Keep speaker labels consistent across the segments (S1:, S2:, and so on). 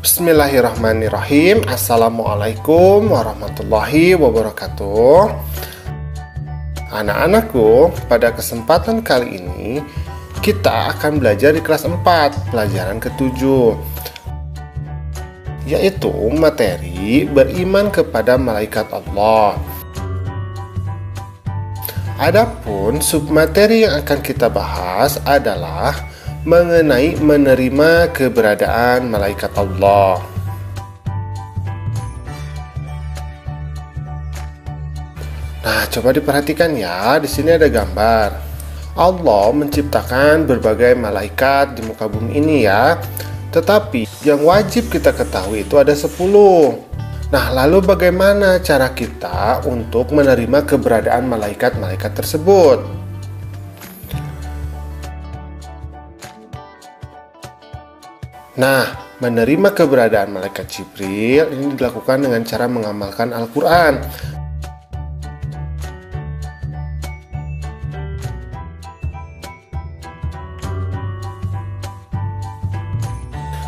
S1: Bismillahirrahmanirrahim. Assalamualaikum warahmatullahi wabarakatuh. Anak-anakku, pada kesempatan kali ini kita akan belajar di kelas 4, pelajaran ke-7, yaitu materi beriman kepada malaikat Allah. Adapun submateri yang akan kita bahas adalah mengenai menerima keberadaan malaikat Allah. Nah, coba diperhatikan ya, di sini ada gambar. Allah menciptakan berbagai malaikat di muka bumi ini ya. Tetapi yang wajib kita ketahui itu ada 10. Nah, lalu bagaimana cara kita untuk menerima keberadaan malaikat-malaikat tersebut? Nah, menerima keberadaan malaikat Jibril ini dilakukan dengan cara mengamalkan Al-Quran.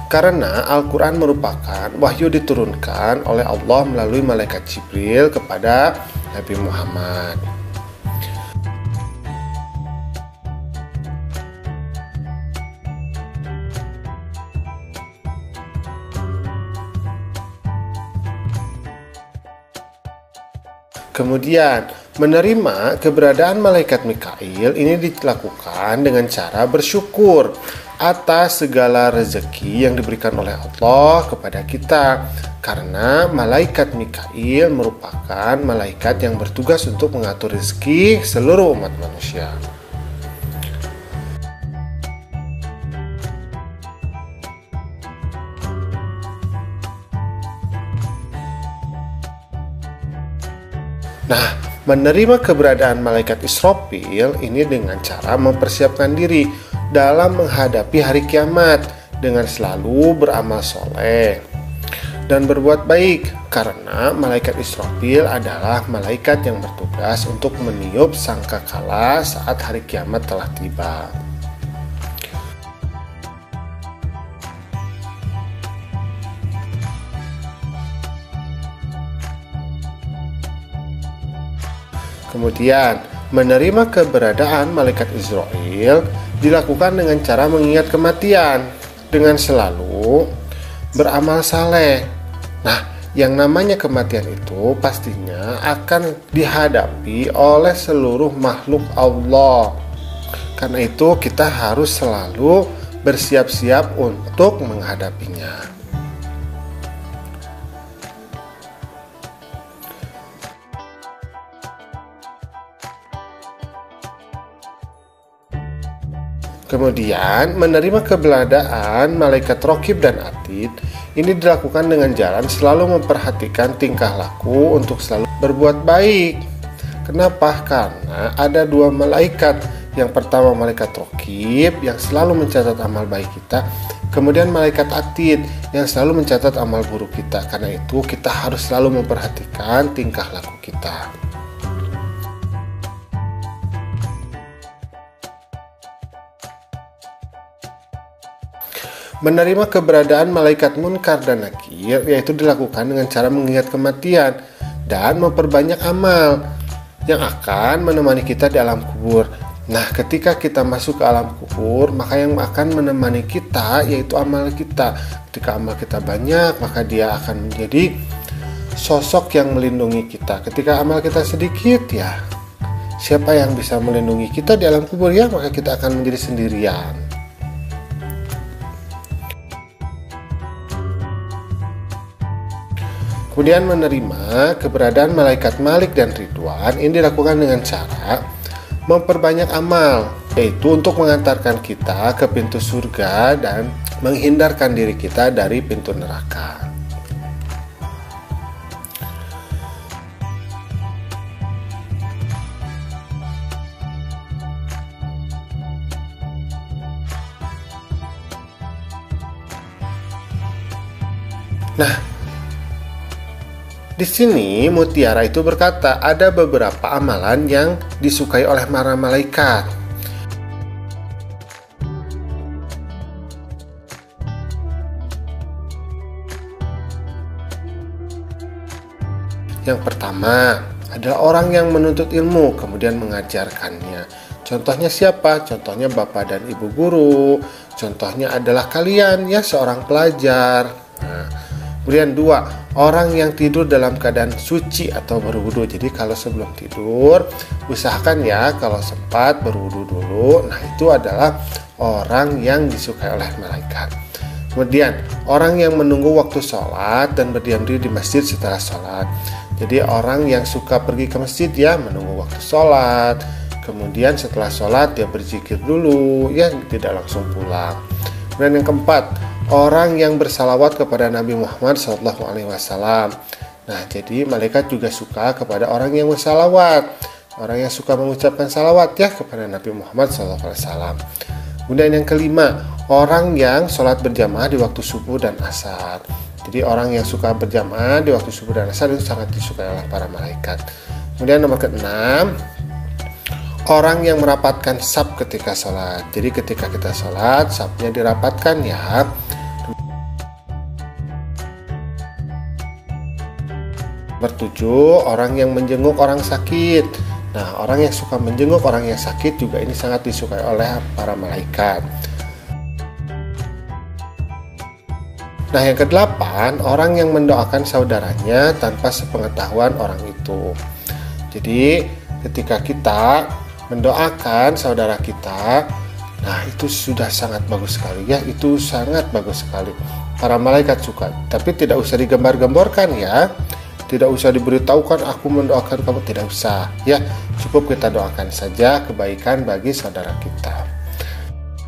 S1: Karena Al-Quran merupakan wahyu diturunkan oleh Allah melalui malaikat Jibril kepada Nabi Muhammad. Kemudian, menerima keberadaan malaikat Mikail ini dilakukan dengan cara bersyukur atas segala rezeki yang diberikan oleh Allah kepada kita. Karena malaikat Mikail merupakan malaikat yang bertugas untuk mengatur rezeki seluruh umat manusia. Nah, menerima keberadaan malaikat Israfil ini dengan cara mempersiapkan diri dalam menghadapi hari kiamat dengan selalu beramal soleh dan berbuat baik, karena malaikat Israfil adalah malaikat yang bertugas untuk meniup sangkakala saat hari kiamat telah tiba. Kemudian, menerima keberadaan malaikat Israfil dilakukan dengan cara mengingat kematian dengan selalu beramal saleh. Nah, yang namanya kematian itu pastinya akan dihadapi oleh seluruh makhluk Allah. Karena itu kita harus selalu bersiap-siap untuk menghadapinya. Kemudian, menerima keberadaan malaikat Raqib dan Atid ini dilakukan dengan jalan selalu memperhatikan tingkah laku untuk selalu berbuat baik. Kenapa? Karena ada dua malaikat. Yang pertama malaikat Raqib yang selalu mencatat amal baik kita. Kemudian malaikat Atid yang selalu mencatat amal buruk kita. Karena itu kita harus selalu memperhatikan tingkah laku kita. Menerima keberadaan malaikat Munkar dan Nakir yaitu dilakukan dengan cara mengingat kematian dan memperbanyak amal yang akan menemani kita di alam kubur. Nah, ketika kita masuk ke alam kubur, maka yang akan menemani kita yaitu amal kita. Ketika amal kita banyak, maka dia akan menjadi sosok yang melindungi kita. Ketika amal kita sedikit, ya siapa yang bisa melindungi kita di alam kubur ya? Maka kita akan menjadi sendirian. Kemudian menerima keberadaan malaikat Malik dan Ridwan ini dilakukan dengan cara memperbanyak amal, yaitu untuk mengantarkan kita ke pintu surga dan menghindarkan diri kita dari pintu neraka. Nah, di sini Mutiara itu berkata ada beberapa amalan yang disukai oleh para malaikat. Yang pertama adalah orang yang menuntut ilmu kemudian mengajarkannya. Contohnya siapa? Contohnya bapak dan ibu guru. Contohnya adalah kalian ya, seorang pelajar. Nah, kemudian dua, orang yang tidur dalam keadaan suci atau berwudu. Jadi kalau sebelum tidur usahakan ya kalau sempat berwudu dulu. Nah, itu adalah orang yang disukai oleh malaikat. Kemudian orang yang menunggu waktu sholat dan berdiam diri di masjid setelah sholat. Jadi orang yang suka pergi ke masjid ya, menunggu waktu sholat, kemudian setelah sholat dia berzikir dulu ya, tidak langsung pulang. Kemudian yang keempat, orang yang bersalawat kepada Nabi Muhammad SAW. Nah, jadi malaikat juga suka kepada orang yang bersalawat, orang yang suka mengucapkan salawat ya kepada Nabi Muhammad SAW. Kemudian yang kelima, orang yang sholat berjamaah di waktu subuh dan asar. Jadi orang yang suka berjamaah di waktu subuh dan asar itu sangat disukai oleh para malaikat. Kemudian nomor keenam, orang yang merapatkan saf ketika sholat. Jadi ketika kita sholat, safnya dirapatkan ya. Nomor 7, orang yang menjenguk orang sakit. Nah, orang yang suka menjenguk orang yang sakit juga ini sangat disukai oleh para malaikat. Nah, yang kedelapan, orang yang mendoakan saudaranya tanpa sepengetahuan orang itu. Jadi, ketika kita mendoakan saudara kita, nah itu sudah sangat bagus sekali ya, itu sangat bagus sekali. Para malaikat suka, tapi tidak usah digembar-gemborkan ya. Tidak usah diberitahukan aku mendoakan kamu, tidak usah ya. Cukup kita doakan saja kebaikan bagi saudara kita.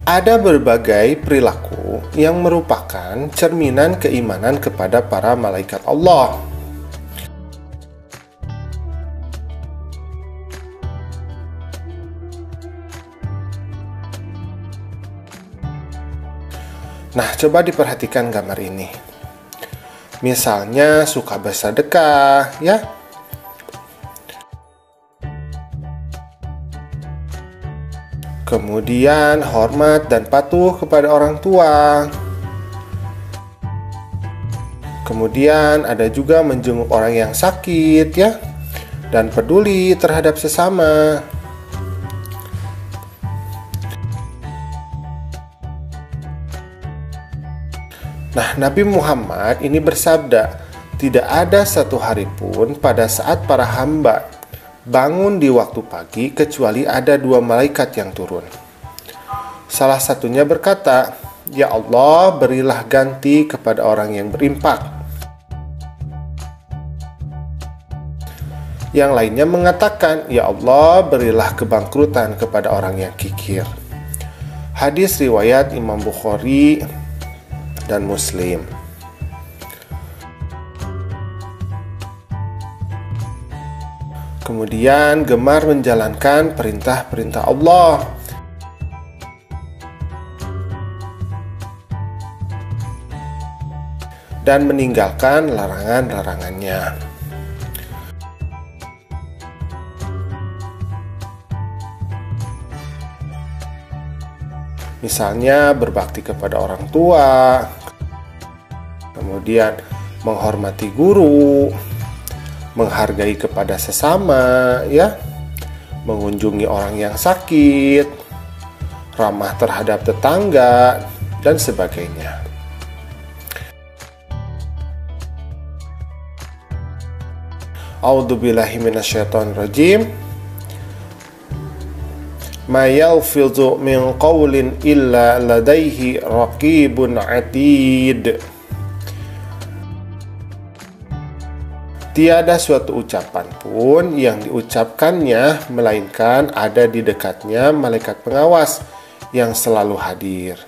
S1: Ada berbagai perilaku yang merupakan cerminan keimanan kepada para malaikat Allah. Nah, coba diperhatikan gambar ini. Misalnya suka bersedekah, ya. Kemudian hormat dan patuh kepada orang tua. Kemudian ada juga menjenguk orang yang sakit, ya. Dan peduli terhadap sesama. Nah, Nabi Muhammad ini bersabda, tidak ada satu hari pun pada saat para hamba bangun di waktu pagi kecuali ada dua malaikat yang turun. Salah satunya berkata, "Ya Allah, berilah ganti kepada orang yang berinfak." Yang lainnya mengatakan, "Ya Allah, berilah kebangkrutan kepada orang yang kikir." Hadis riwayat Imam Bukhari dan Muslim. Kemudian gemar menjalankan perintah-perintah Allah. Dan meninggalkan larangan-larangannya. Misalnya berbakti kepada orang tua, kemudian menghormati guru, menghargai kepada sesama, ya, mengunjungi orang yang sakit, ramah terhadap tetangga, dan sebagainya. A'udzubillahi minasyaitonirrajim. Ma yalfizu min qawlin illa ladaihi raqibun atid. Tiada suatu ucapan pun yang diucapkannya melainkan ada di dekatnya malaikat pengawas yang selalu hadir.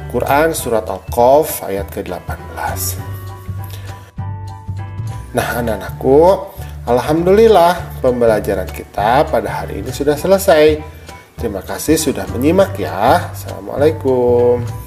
S1: Quran Surat Al-Qaf ayat ke-18. Nah, anak-anakku, alhamdulillah pembelajaran kita pada hari ini sudah selesai. Terima kasih sudah menyimak ya. Assalamualaikum.